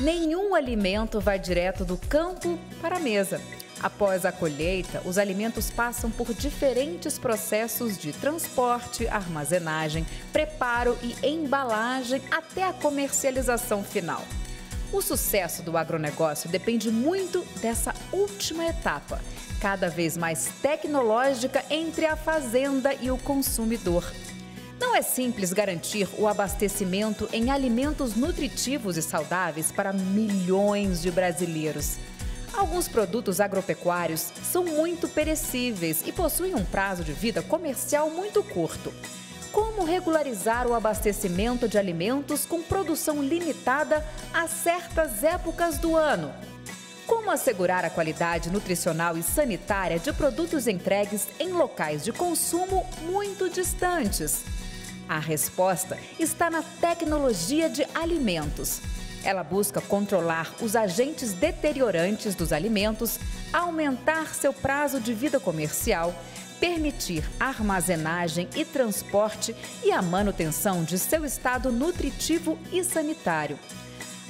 Nenhum alimento vai direto do campo para a mesa. Após a colheita, os alimentos passam por diferentes processos de transporte, armazenagem, preparo e embalagem até a comercialização final. O sucesso do agronegócio depende muito dessa última etapa, cada vez mais tecnológica entre a fazenda e o consumidor. Não é simples garantir o abastecimento em alimentos nutritivos e saudáveis para milhões de brasileiros. Alguns produtos agropecuários são muito perecíveis e possuem um prazo de vida comercial muito curto. Como regularizar o abastecimento de alimentos com produção limitada a certas épocas do ano? Como assegurar a qualidade nutricional e sanitária de produtos entregues em locais de consumo muito distantes? A resposta está na tecnologia de alimentos. Ela busca controlar os agentes deteriorantes dos alimentos, aumentar seu prazo de vida comercial, permitir armazenagem e transporte e a manutenção de seu estado nutritivo e sanitário.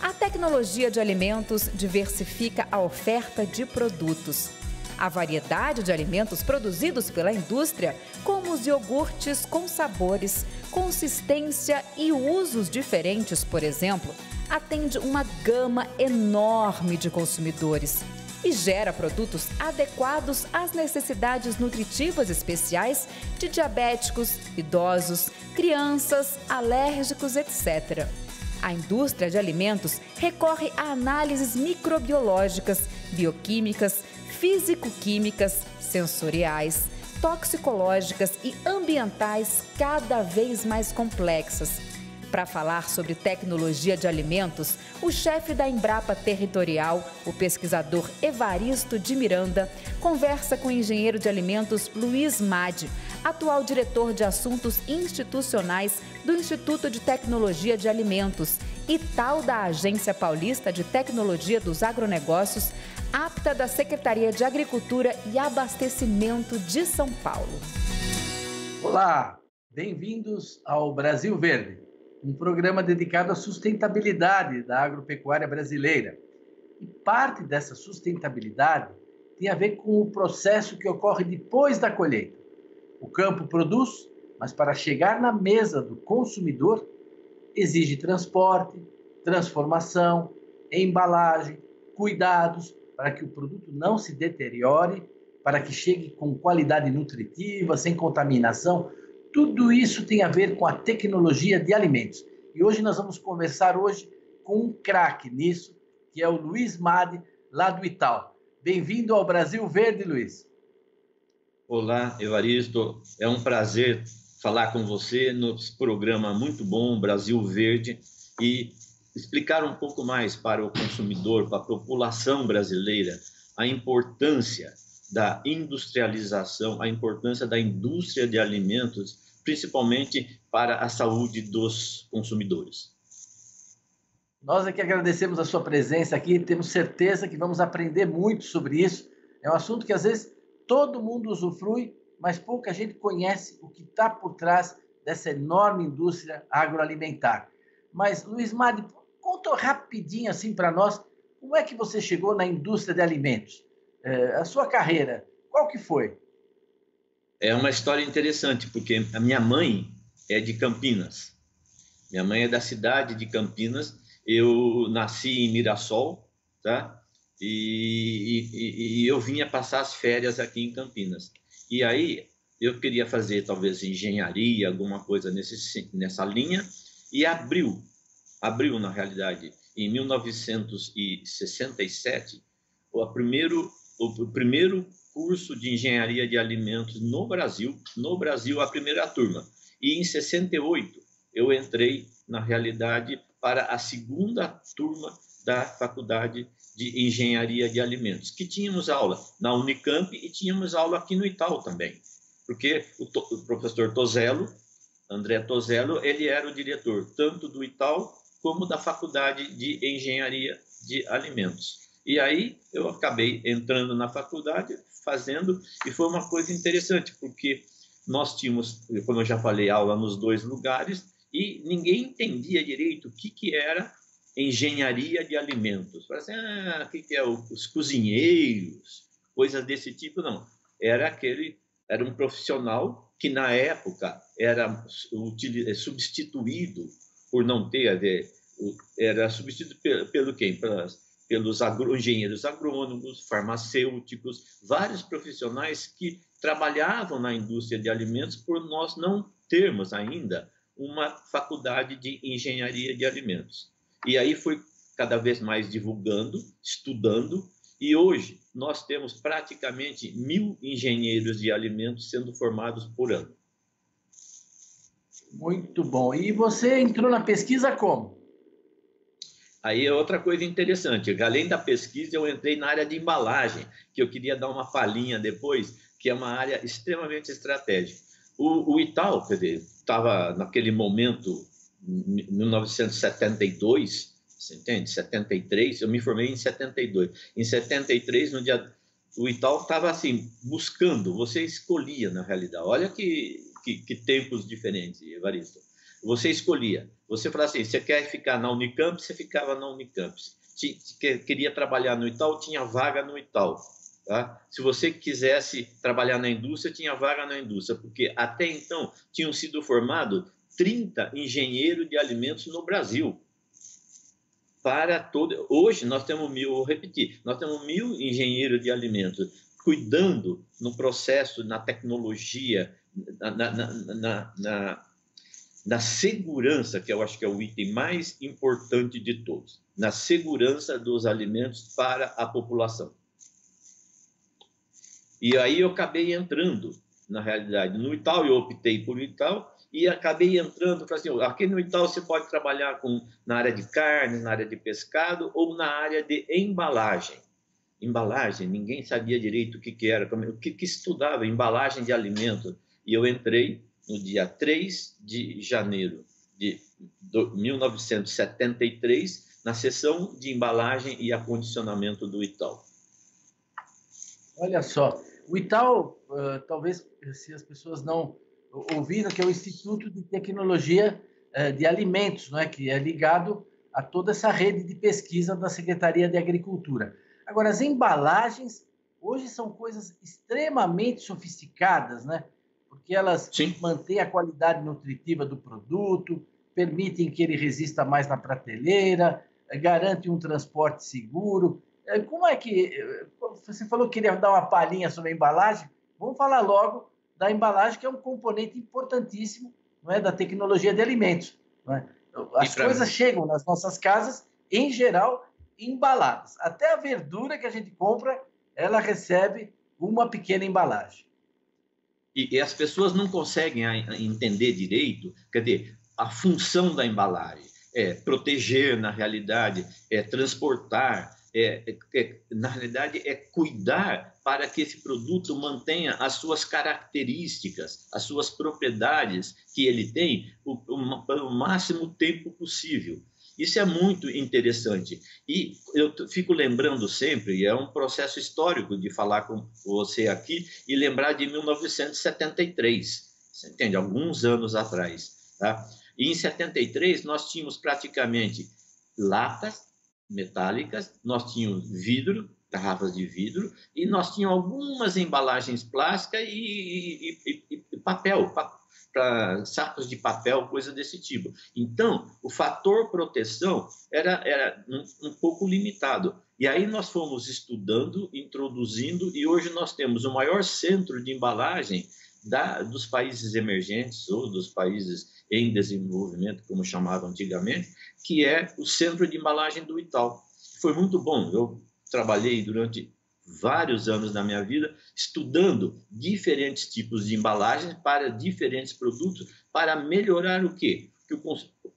A tecnologia de alimentos diversifica a oferta de produtos. A variedade de alimentos produzidos pela indústria, como os iogurtes com sabores, consistência e usos diferentes, por exemplo, atende uma gama enorme de consumidores e gera produtos adequados às necessidades nutritivas especiais de diabéticos, idosos, crianças, alérgicos, etc. A indústria de alimentos recorre a análises microbiológicas, bioquímicas, físico-químicas, sensoriais, toxicológicas e ambientais cada vez mais complexas. Para falar sobre tecnologia de alimentos, o chefe da Embrapa Territorial, o pesquisador Evaristo de Miranda, conversa com o engenheiro de alimentos Luiz Madi, atual diretor de assuntos institucionais do Instituto de Tecnologia de Alimentos e tal da Agência Paulista de Tecnologia dos Agronegócios, apta da Secretaria de Agricultura e Abastecimento de São Paulo. Olá, bem-vindos ao Brasil Verde, um programa dedicado à sustentabilidade da agropecuária brasileira. E parte dessa sustentabilidade tem a ver com o processo que ocorre depois da colheita. O campo produz, mas para chegar na mesa do consumidor, exige transporte, transformação, embalagem, cuidados para que o produto não se deteriore, para que chegue com qualidade nutritiva, sem contaminação. Tudo isso tem a ver com a tecnologia de alimentos. E hoje nós vamos conversar com um craque nisso, que é o Luiz Madi, lá do Itaú. Bem-vindo ao Brasil Verde, Luiz. Olá, Evaristo. É um prazer falar com você no programa muito bom, Brasil Verde, e explicar um pouco mais para o consumidor, para a população brasileira, a importância da industrialização, a importância da indústria de alimentos, principalmente para a saúde dos consumidores. Nós é que agradecemos a sua presença aqui, temos certeza que vamos aprender muito sobre isso. É um assunto que às vezes todo mundo usufrui, mas pouca gente conhece o que está por trás dessa enorme indústria agroalimentar. Mas, Luiz Madi, conta rapidinho assim para nós, como é que você chegou na indústria de alimentos? A sua carreira, qual que foi? É uma história interessante, porque a minha mãe é de Campinas. Minha mãe é da cidade de Campinas. Eu nasci em Mirassol, tá? E eu vinha passar as férias aqui em Campinas. E aí eu queria fazer talvez engenharia, alguma coisa nessa linha, e abriu na realidade, em 1967, o primeiro curso de engenharia de alimentos no Brasil, a primeira turma. E em 68 eu entrei, na realidade, para a segunda turma da Faculdade de Engenharia de Alimentos, que tínhamos aula na Unicamp e tínhamos aula aqui no Itaú também, porque o professor Tozello, André Tozello, ele era o diretor tanto do Itaú como da Faculdade de Engenharia de Alimentos. E aí eu acabei entrando na faculdade, fazendo, e foi uma coisa interessante, porque nós tínhamos, como eu já falei, aula nos dois lugares, e ninguém entendia direito o que era engenharia de alimentos. Fala assim, o que é os cozinheiros, coisas desse tipo, não. Era um profissional que na época era substituído por não ter, era substituído pelo quem? Pelos engenheiros agrônomos, farmacêuticos, vários profissionais que trabalhavam na indústria de alimentos por nós não termos ainda uma faculdade de engenharia de alimentos. E aí foi cada vez mais divulgando, estudando, e hoje nós temos praticamente 1.000 engenheiros de alimentos sendo formados por ano. Muito bom. E você entrou na pesquisa como? Aí é outra coisa interessante. Além da pesquisa, eu entrei na área de embalagem, que eu queria dar uma palhinha depois, que é uma área extremamente estratégica. O Itaú, quer dizer, estava naquele momento, em 1972, você entende? 73, eu me formei em 72. Em 73, o Itaú estava assim, buscando, você escolhia na realidade. Olha que tempos diferentes, Evaristo. Você escolhia. Você falava assim, você quer ficar na Unicamp, você ficava na Unicamp. Queria trabalhar no Itaú, tinha vaga no Itaú. Tá? Se você quisesse trabalhar na indústria, tinha vaga na indústria, porque até então tinham sido formados 30 engenheiros de alimentos no Brasil. Hoje nós temos 1.000, vou repetir, nós temos 1.000 engenheiros de alimentos cuidando no processo, na tecnologia, na segurança, que eu acho que é o item mais importante de todos, na segurança dos alimentos para a população. E aí eu acabei entrando, na realidade, no Itaú, eu optei por Itaú, e acabei entrando, falei assim, aqui no Itaú você pode trabalhar na área de carne, na área de pescado, ou na área de embalagem. Embalagem, ninguém sabia direito o que era, o que estudava, embalagem de alimento. E eu entrei no dia 3 de janeiro de 1973, na seção de embalagem e acondicionamento do Itaú. Olha só, o Itaú, talvez se as pessoas não ouviram, que é o Instituto de Tecnologia de Alimentos, não é? Que é ligado a toda essa rede de pesquisa da Secretaria de Agricultura. Agora, as embalagens hoje são coisas extremamente sofisticadas, né? Porque elas mantêm a qualidade nutritiva do produto, permitem que ele resista mais na prateleira, garantem um transporte seguro. Como é que... Você falou que queria dar uma palhinha sobre a embalagem. Vamos falar logo da embalagem, que é um componente importantíssimo, não é, da tecnologia de alimentos. Não é? As coisas chegam nas nossas casas, em geral, embaladas. Até a verdura que a gente compra, ela recebe uma pequena embalagem. E as pessoas não conseguem entender direito, quer dizer, a função da embalagem. É proteger, na realidade, é transportar, na realidade, é cuidar para que esse produto mantenha as suas características, as suas propriedades que ele tem o máximo tempo possível. Isso é muito interessante. E eu fico lembrando sempre, e é um processo histórico de falar com você aqui, e lembrar de 1973, você entende? Alguns anos atrás. Tá? E em 73 nós tínhamos praticamente latas metálicas, nós tínhamos vidro, garrafas de vidro, e nós tínhamos algumas embalagens plásticas e papel, para sacos de papel, coisa desse tipo. Então, o fator proteção era um pouco limitado. E aí nós fomos estudando, introduzindo, e hoje nós temos o maior centro de embalagem dos países emergentes ou dos países em desenvolvimento, como chamavam antigamente, que é o centro de embalagem do Itaú. Foi muito bom. Eu trabalhei durante vários anos da minha vida estudando diferentes tipos de embalagens para diferentes produtos, para melhorar o quê?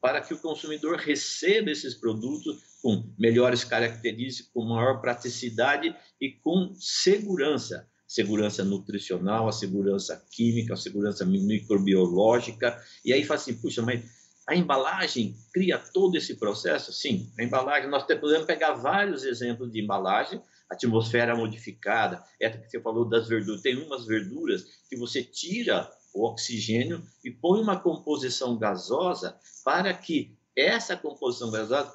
Para que o consumidor receba esses produtos com melhores características, com maior praticidade e com segurança. Segurança nutricional, a segurança química, a segurança microbiológica. E aí fala assim, puxa, mas a embalagem cria todo esse processo? Sim, a embalagem, nós podemos pegar vários exemplos de embalagem, atmosfera modificada, que você falou das verduras, tem umas verduras que você tira o oxigênio e põe uma composição gasosa para que essa composição gasosa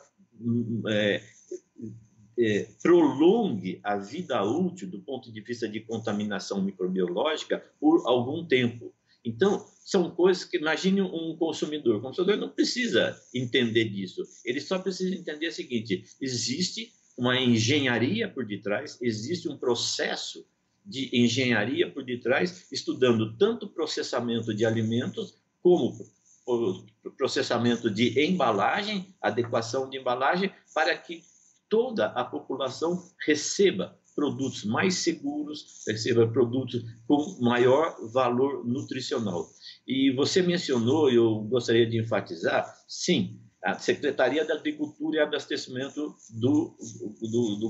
prolongue a vida útil do ponto de vista de contaminação microbiológica por algum tempo. Então, são coisas que, imagine um consumidor. O consumidor não precisa entender disso. Ele só precisa entender o seguinte: existe uma engenharia por detrás, existe um processo de engenharia por detrás, estudando tanto o processamento de alimentos como o processamento de embalagem, adequação de embalagem, para que toda a população receba produtos mais seguros, receba produtos com maior valor nutricional. E você mencionou, eu gostaria de enfatizar, sim, a Secretaria da Agricultura e Abastecimento do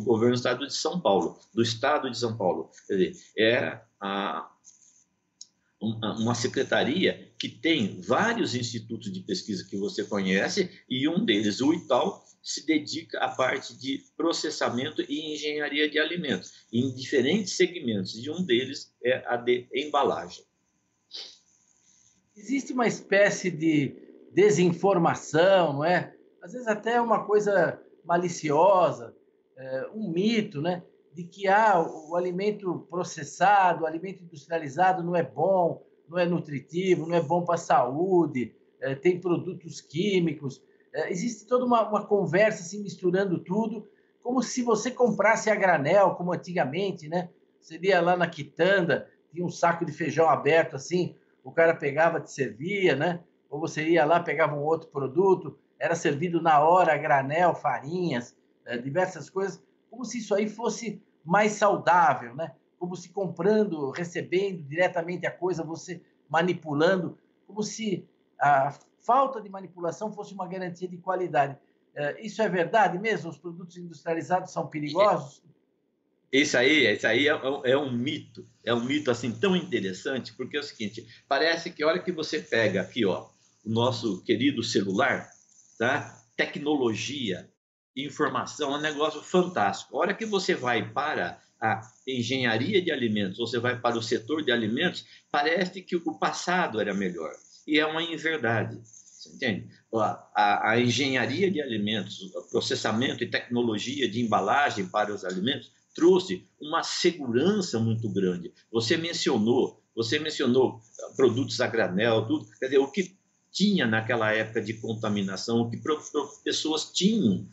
Governo do Estado de São Paulo, Quer dizer, é uma secretaria que tem vários institutos de pesquisa que você conhece, e um deles, o ITAL, se dedica à parte de processamento e engenharia de alimentos, em diferentes segmentos, e um deles é a de embalagem. Existe uma espécie de desinformação, não é? Às vezes até uma coisa maliciosa, um mito, né? De que o alimento processado, o alimento industrializado não é bom, não é nutritivo, não é bom para a saúde, tem produtos químicos. Existe toda uma conversa assim, misturando tudo, como se você comprasse a granel, como antigamente, né? Você ia lá na quitanda, tinha um saco de feijão aberto assim, o cara pegava, te servia, né? Ou você ia lá, pegava um outro produto, era servido na hora, a granel, farinhas, diversas coisas, como se isso aí fosse mais saudável, né? Como se comprando, recebendo diretamente a coisa, você manipulando, como se a falta de manipulação fosse uma garantia de qualidade. Isso é verdade mesmo? Os produtos industrializados são perigosos? Isso aí é um mito assim tão interessante, porque é o seguinte: parece que a hora que você pega aqui, ó, o nosso querido celular, tá? Tecnologia, informação, é um negócio fantástico. A hora que você vai para a engenharia de alimentos, você vai para o setor de alimentos, parece que o passado era melhor. E é uma inverdade. Você entende? A engenharia de alimentos, o processamento e tecnologia de embalagem para os alimentos trouxe uma segurança muito grande. Você mencionou produtos a granel, tudo. Quer dizer, o que tinha naquela época de contaminação, o que pessoas tinham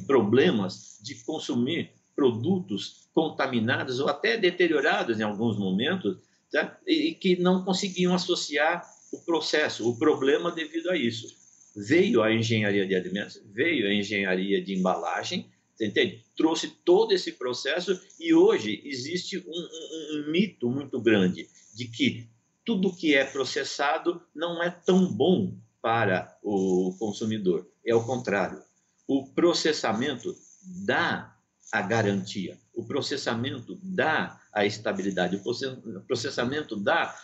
problemas de consumir produtos contaminados ou até deteriorados em alguns momentos, tá? E que não conseguiam associar o processo, o problema devido a isso. Veio a engenharia de alimentos, veio a engenharia de embalagem, você entende? Trouxe todo esse processo, e hoje existe um mito muito grande de que tudo que é processado não é tão bom para o consumidor. É o contrário. O processamento dá a garantia, o processamento dá a estabilidade, o processamento dá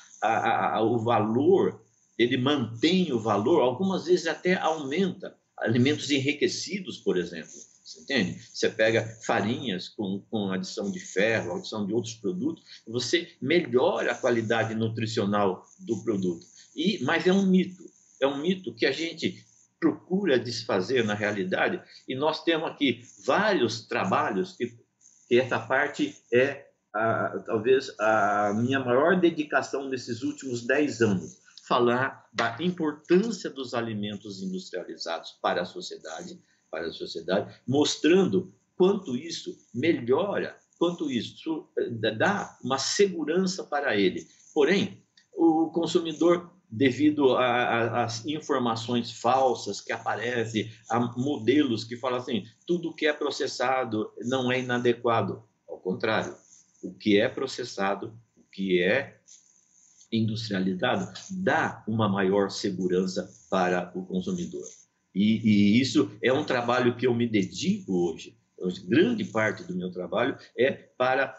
o valor, ele mantém o valor, algumas vezes até aumenta. Alimentos enriquecidos, por exemplo, você entende? Você pega farinhas com adição de ferro, adição de outros produtos, você melhora a qualidade nutricional do produto. Mas é um mito que a gente procura desfazer na realidade, e nós temos aqui vários trabalhos que essa parte é talvez a minha maior dedicação nesses últimos 10 anos, falar da importância dos alimentos industrializados para a sociedade, mostrando quanto isso melhora, quanto isso dá uma segurança para ele. Porém, o consumidor, devido às informações falsas que aparecem, a modelos que falam assim, tudo que é processado não é inadequado. Ao contrário, o que é processado, o que é industrializado, dá uma maior segurança para o consumidor. E isso é um trabalho que eu me dedico hoje. Grande parte do meu trabalho é para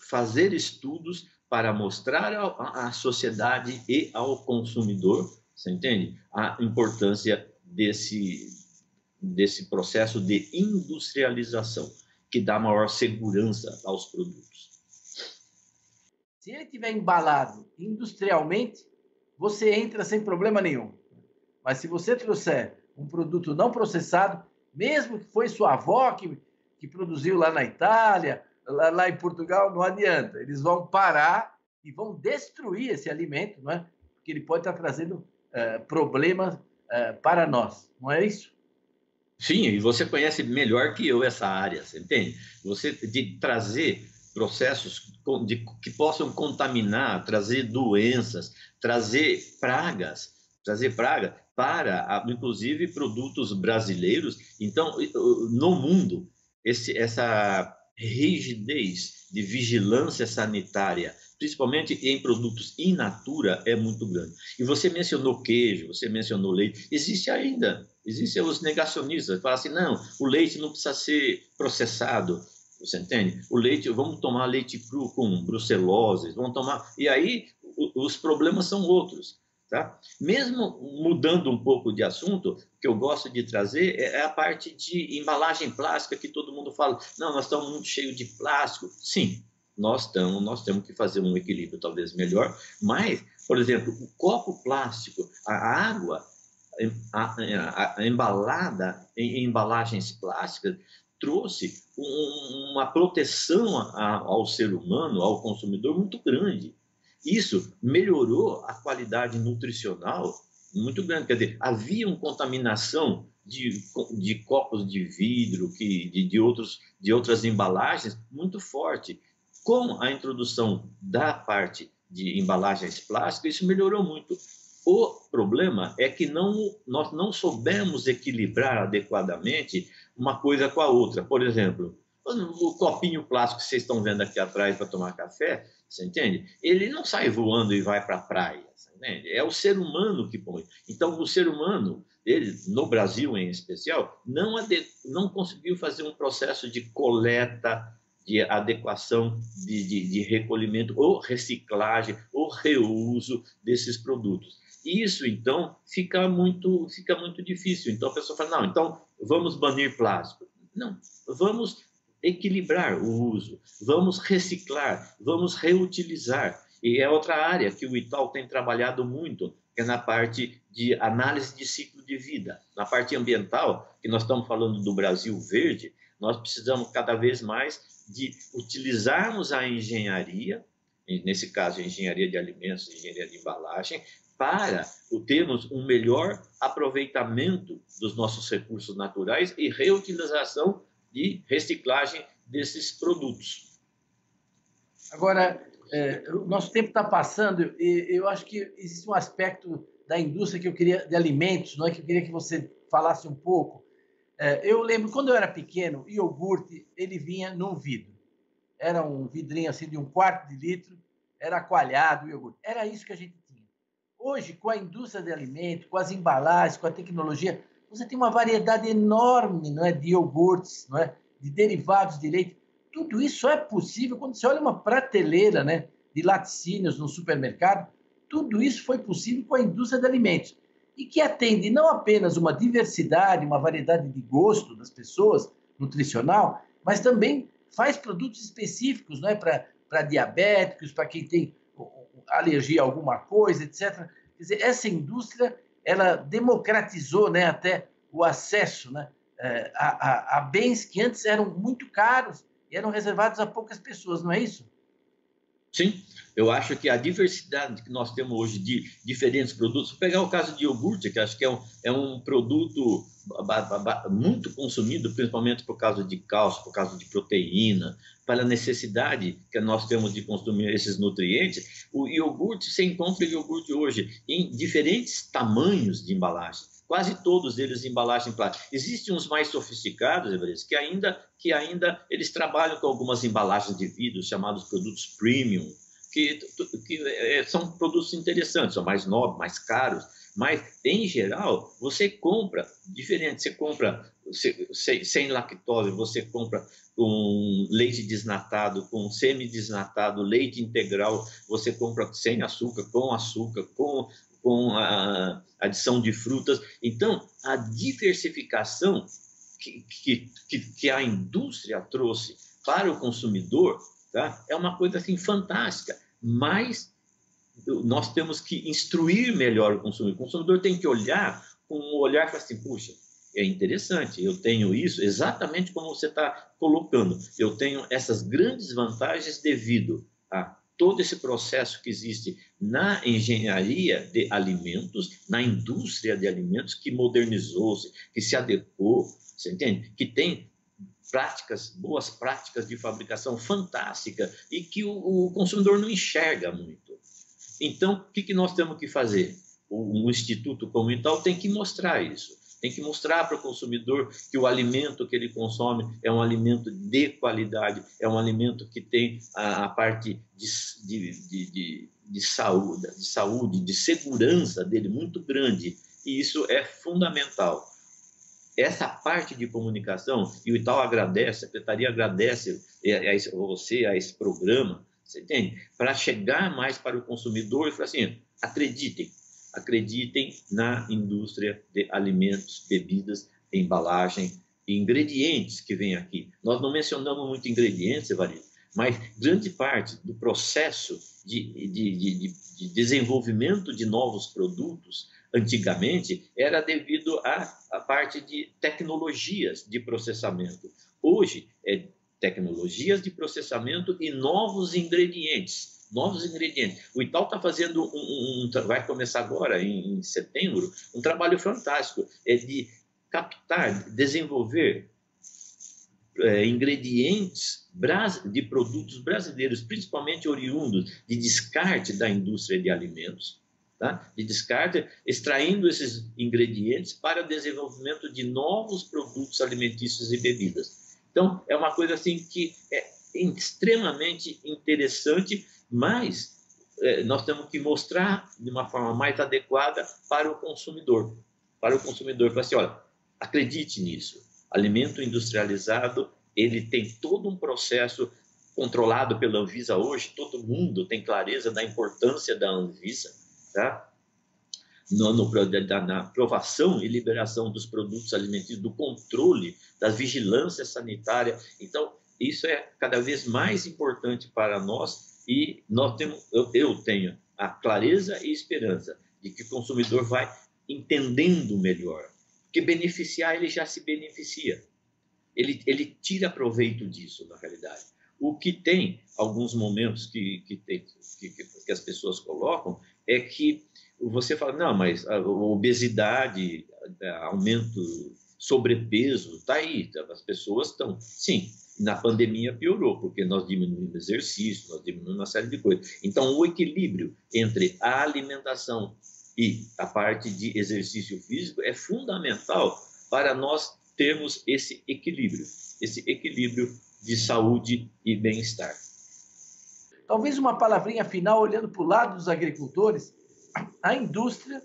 fazer estudos para mostrar à sociedade e ao consumidor, você entende? A importância desse processo de industrialização, que dá maior segurança aos produtos. Se ele estiver embalado industrialmente, você entra sem problema nenhum. Mas se você trouxer um produto não processado, mesmo que foi sua avó que produziu lá na Itália, lá em Portugal, não adianta. Eles vão parar e vão destruir esse alimento, não é? Porque ele pode estar trazendo problemas para nós, não é isso? Sim, e você conhece melhor que eu essa área, você entende? Você de trazer processos que possam contaminar, trazer doenças, trazer praga para, inclusive, produtos brasileiros. Então, no mundo, essa rigidez de vigilância sanitária, principalmente em produtos in natura, é muito grande. E você mencionou queijo, você mencionou leite, existem os negacionistas, que falam assim, não, o leite não precisa ser processado, você entende? O leite, vamos tomar leite cru com brucelose, vamos tomar... E aí, os problemas são outros. Tá? Mesmo mudando um pouco de assunto, o que eu gosto de trazer é a parte de embalagem plástica, que todo mundo fala, não, nós estamos muito cheios de plástico. Sim, nós temos que fazer um equilíbrio talvez melhor, mas, por exemplo, o copo plástico, a água embalada em embalagens plásticas, trouxe uma proteção ao ser humano, ao consumidor, muito grande. Isso melhorou a qualidade nutricional muito grande. Quer dizer, havia uma contaminação de copos de vidro, de outras embalagens muito forte. Com a introdução da parte de embalagens plásticas, isso melhorou muito. O problema é que nós não soubemos equilibrar adequadamente uma coisa com a outra. Por exemplo, o copinho plástico que vocês estão vendo aqui atrás para tomar café, você entende? Ele não sai voando e vai para a praia, você entende? É o ser humano que põe. Então, o ser humano, ele, no Brasil em especial, não conseguiu fazer um processo de coleta, de adequação, de recolhimento, ou reciclagem, ou reuso desses produtos. Isso, então, fica muito difícil. Então, a pessoa fala, não, então, vamos banir plástico. Não, vamos equilibrar o uso, vamos reciclar, vamos reutilizar. E é outra área que o Itaú tem trabalhado muito, que é na parte de análise de ciclo de vida. Na parte ambiental, que nós estamos falando do Brasil verde, nós precisamos cada vez mais de utilizarmos a engenharia, nesse caso a engenharia de alimentos, engenharia de embalagem, para termos um melhor aproveitamento dos nossos recursos naturais e reutilização de reciclagem desses produtos. Agora, o nosso tempo está passando e eu acho que existe um aspecto da indústria que eu queria, de alimentos, não é, que eu queria que você falasse um pouco. Eu lembro, quando eu era pequeno, o iogurte, ele vinha num vidro. Era um vidrinho assim de 1/4 de litro, era coalhado o iogurte. Era isso que a gente tinha. Hoje, com a indústria de alimentos, com as embalagens, com a tecnologia, você tem uma variedade enorme, não é, de iogurtes, não é, de derivados de leite. Tudo isso só é possível quando você olha uma prateleira, né, de laticínios no supermercado. Tudo isso foi possível com a indústria de alimentos e que atende não apenas uma diversidade, uma variedade de gosto das pessoas, nutricional, mas também faz produtos específicos, não é, para diabéticos, para quem tem alergia a alguma coisa, etc. Quer dizer, essa indústria ela democratizou, né, até o acesso, né, a bens que antes eram muito caros e eram reservados a poucas pessoas, não é isso? Sim, eu acho que a diversidade que nós temos hoje de diferentes produtos, vou pegar o caso de iogurte, que acho que é um produto muito consumido, principalmente por causa de cálcio, por causa de proteína, para a necessidade que nós temos de consumir esses nutrientes. O iogurte, você encontra iogurte hoje em diferentes tamanhos de embalagem. Quase todos eles em embalagem plástica. Existem uns mais sofisticados, que ainda eles trabalham com algumas embalagens de vidro, chamados produtos premium, que são produtos interessantes, são mais nobres, mais caros, mas, em geral, você compra diferente. Você compra sem lactose, você compra com leite desnatado, com semi-desnatado, leite integral, você compra sem açúcar, com a adição de frutas. Então, a diversificação que a indústria trouxe para o consumidor, tá, é uma coisa assim, fantástica, mas nós temos que instruir melhor o consumidor. O consumidor tem que olhar com um olhar e fala assim, puxa, é interessante, eu tenho isso exatamente como você está colocando. Eu tenho essas grandes vantagens devido a todo esse processo que existe na engenharia de alimentos, na indústria de alimentos, que modernizou-se, que se adequou, você entende? Que tem boas práticas de fabricação fantástica e que o consumidor não enxerga muito. Então, o que nós temos que fazer? Um instituto como o Itaú tem que mostrar isso. Tem que mostrar para o consumidor que o alimento que ele consome é um alimento de qualidade, é um alimento que tem a parte de saúde, de segurança dele muito grande. E isso é fundamental. Essa parte de comunicação, e o Itaú agradece, a Secretaria agradece a você, a esse programa, você entende? Para chegar mais para o consumidor e falar assim, acreditem na indústria de alimentos, bebidas, embalagem e ingredientes que vem aqui. Nós não mencionamos muito ingredientes, Evarino, mas grande parte do processo de desenvolvimento de novos produtos, antigamente, era devido à parte de tecnologias de processamento. Hoje, é tecnologias de processamento e novos ingredientes. O Itaú está fazendo vai começar agora, em setembro, um trabalho fantástico, de captar, desenvolver ingredientes de produtos brasileiros, principalmente oriundos de descarte da indústria de alimentos, tá? De descarte, extraindo esses ingredientes para o desenvolvimento de novos produtos alimentícios e bebidas. Então, é uma coisa assim que é extremamente interessante, mas nós temos que mostrar de uma forma mais adequada para o consumidor. Para o consumidor, falar assim, olha, acredite nisso. Alimento industrializado, ele tem todo um processo controlado pela Anvisa hoje, todo mundo tem clareza da importância da Anvisa, tá? Na aprovação e liberação dos produtos alimentícios, do controle, da vigilância sanitária. Então, isso é cada vez mais importante para nós e eu tenho a clareza e esperança de que o consumidor vai entendendo melhor, porque beneficiar ele já se beneficia, ele tira proveito disso, na realidade. O que tem alguns momentos que as pessoas colocam é que você fala, não, mas a obesidade, aumento, sobrepeso, está aí, as pessoas estão... Sim, na pandemia piorou, porque nós diminuímos o exercício, nós diminuímos uma série de coisas. Então, o equilíbrio entre a alimentação e a parte de exercício físico é fundamental para nós termos esse equilíbrio de saúde e bem-estar. Talvez uma palavrinha final, olhando para o lado dos agricultores, a indústria,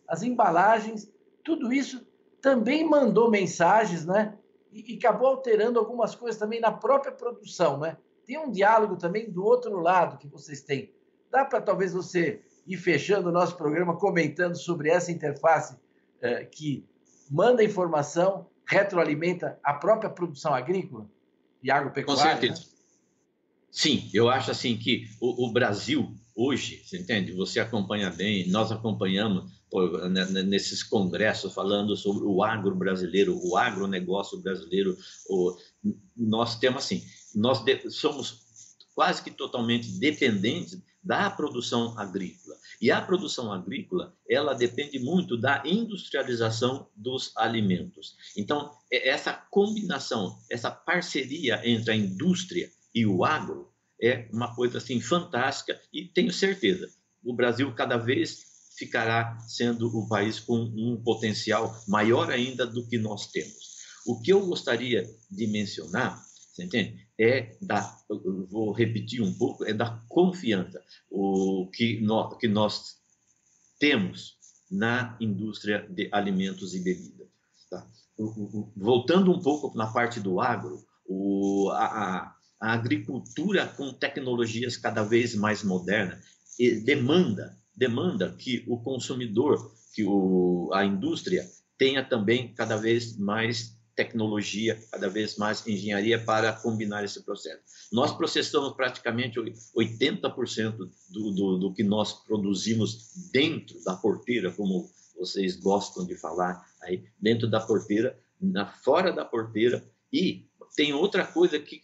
as embalagens, tudo isso também mandou mensagens, né? E acabou alterando algumas coisas também na própria produção, né? Tem um diálogo também do outro lado que vocês têm. Dá para talvez você ir fechando o nosso programa comentando sobre essa interface que manda informação, retroalimenta a própria produção agrícola e agropecuária? Com certeza. Né? Sim, eu acho assim que o Brasil hoje, você entende? Você acompanha bem, nós acompanhamos nesses congressos falando sobre o agro brasileiro, o agronegócio brasileiro. Nós temos assim, somos quase que totalmente dependentes da produção agrícola. E a produção agrícola, ela depende muito da industrialização dos alimentos. Então, essa combinação, essa parceria entre a indústria e o agro é uma coisa assim fantástica e tenho certeza, o Brasil cada vez ficará sendo o país com um potencial maior ainda do que nós temos. O que eu gostaria de mencionar, você entende? Eu vou repetir um pouco, é da confiança que nós temos na indústria de alimentos e bebidas. Tá? Voltando um pouco na parte do agro, a agricultura com tecnologias cada vez mais modernas demanda que o consumidor, que a indústria tenha também cada vez mais tecnologia, cada vez mais engenharia para combinar esse processo. Nós processamos praticamente 80% do que nós produzimos dentro da porteira, como vocês gostam de falar aí, dentro da porteira, fora da porteira. E tem outra coisa que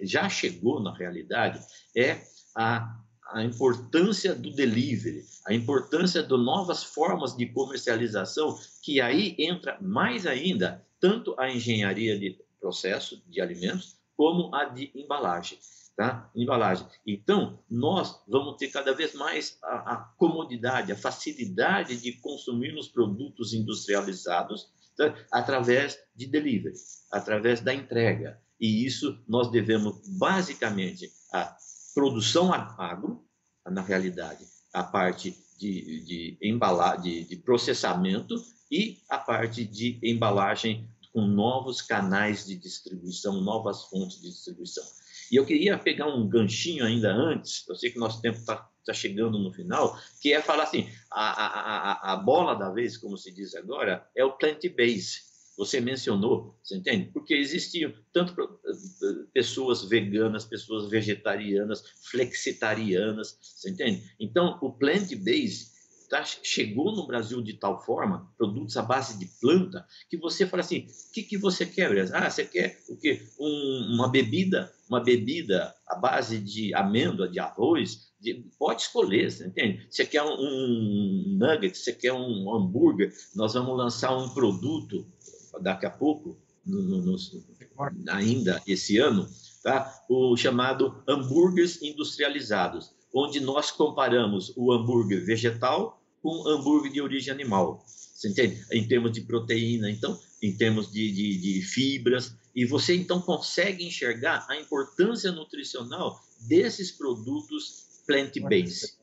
já chegou na realidade, é a importância do delivery, a importância de novas formas de comercialização, que aí entra mais ainda tanto a engenharia de processo de alimentos como a de embalagem. Tá? Embalagem. Então, nós vamos ter cada vez mais a comodidade, a facilidade de consumirmos produtos industrializados, tá? Através de delivery, através da entrega. E isso nós devemos basicamente a produção agro, na realidade, a parte de embalagem, de processamento, e a parte de embalagem com novos canais de distribuição, novas fontes de distribuição. E eu queria pegar um ganchinho ainda antes, eu sei que o nosso tempo está chegando no final, que é falar assim, a bola da vez, como se diz agora, é o plant-based. Você mencionou, você entende? Porque existiam tanto pessoas veganas, pessoas vegetarianas, flexitarianas, você entende? Então, o plant-based chegou no Brasil de tal forma, produtos à base de planta, que você fala assim, o que você quer, Brás? Você quer o quê? Uma bebida à base de amêndoa, de arroz, pode escolher, você entende? Você quer um nugget, você quer um hambúrguer, nós vamos lançar um produto daqui a pouco, ainda esse ano, tá? O chamado hambúrgueres industrializados, onde nós comparamos o hambúrguer vegetal com hambúrguer de origem animal, você entende? Em termos de proteína, então, em termos de fibras, e você então consegue enxergar a importância nutricional desses produtos plant-based.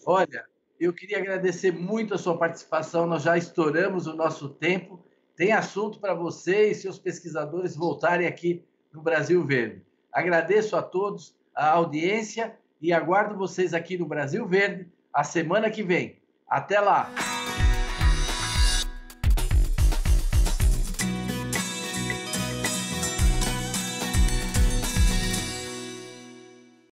Olha, eu queria agradecer muito a sua participação, nós já estouramos o nosso tempo, tem assunto para você e seus pesquisadores voltarem aqui no Brasil Verde. Agradeço a todos a audiência e aguardo vocês aqui no Brasil Verde a semana que vem. Até lá!